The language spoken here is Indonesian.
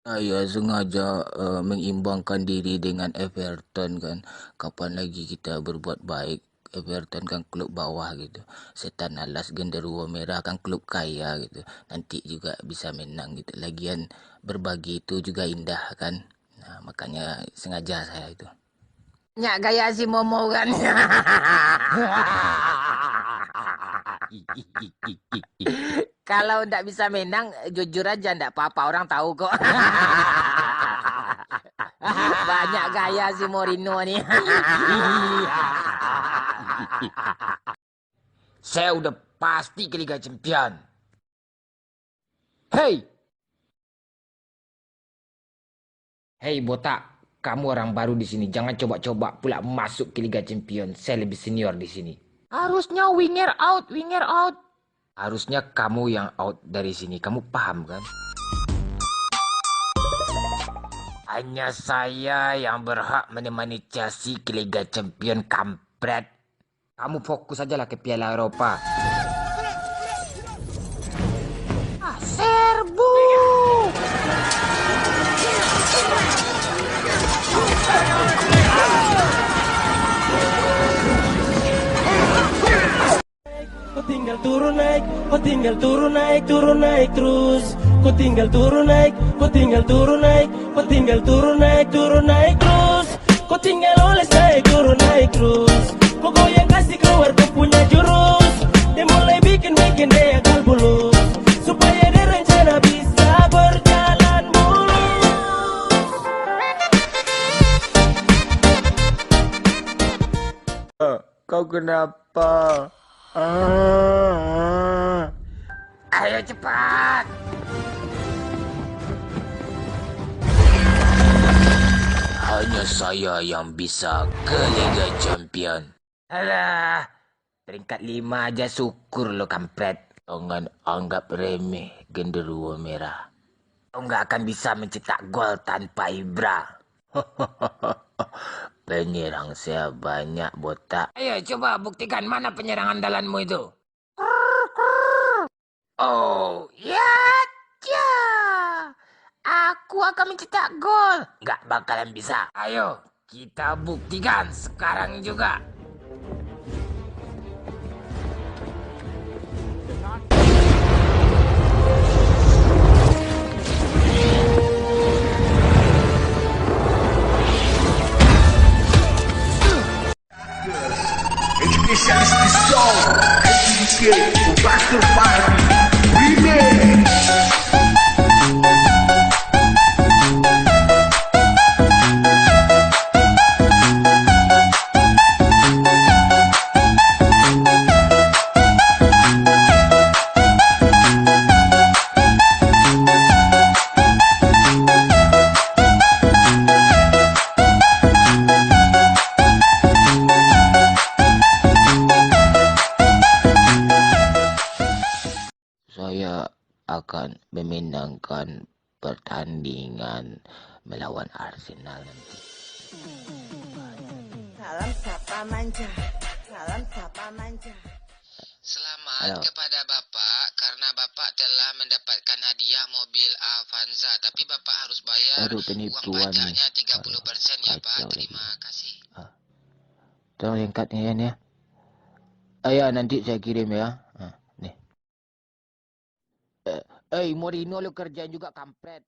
Saya sengaja mengimbangkan diri dengan Everton kan. Kapan lagi kita berbuat baik? Everton kan klub bawah gitu. Setan alas genderuwo merah kan klub kaya gitu. Nanti juga bisa menang gitu. Lagian berbagi itu juga indah kan. Nah, makanya sengaja saya itu. Nyak gaya si Momo kan. Kalau ndak bisa menang, jujur aja ndak apa-apa, orang tahu kok. Banyak gaya si Mourinho nih. Saya udah pasti ke Liga Champion. Hei, hei botak, kamu orang baru di sini. Jangan coba-coba pula masuk ke Liga Champion. Saya lebih senior di sini. Harusnya winger out, winger out. Harusnya kamu yang out dari sini. Kamu paham kan? Hanya saya yang berhak menemani Chelsea ke Liga Champion, kampret. Kamu fokus aja lah ke Piala Eropa. Ah, serbu! Kau tinggal turun naik, kau tinggal turun naik, turun naik terus. Kau tinggal turun naik, kau tinggal turun naik, kau tinggal turun naik, turun naik terus. Kau tinggal oles naik terus. Kau goyang kasih keluar kau punya jurus. Dia mulai bikin dia akal bulus. Supaya dia rencana bisa berjalan mulus. Kau kenapa? Ayo cepat. Hanya saya yang bisa ke Liga Champion. Alah, peringkat 5 aja syukur lo kampret. Jangan anggap remeh genderuwo merah. Kau nggak akan bisa mencetak gol tanpa Ibra. Penyerang saya banyak, botak. Ayo coba buktikan mana penyerang andalanmu itu. Oh, ya, ya. Aku akan mencetak gol. Nggak bakalan bisa. Ayo, kita buktikan sekarang juga. Especialist de som, SDK, o Blaster Party, Remix. Saya akan memenangkan pertandingan melawan Arsenal nanti. Salam sapa manja, salam sapa manja. Selamat Halo. kepada Bapak karena Bapak telah mendapatkan hadiah mobil Avanza. Tapi Bapak harus bayar Aduh, uang penipuan nih. pajaknya 30% ya Pak. Kacau lagi. Terima kasih. Tolong ringkatnya ya. Ayo nanti saya kirim ya. Nih. Mourinho lu kerjain juga kampret.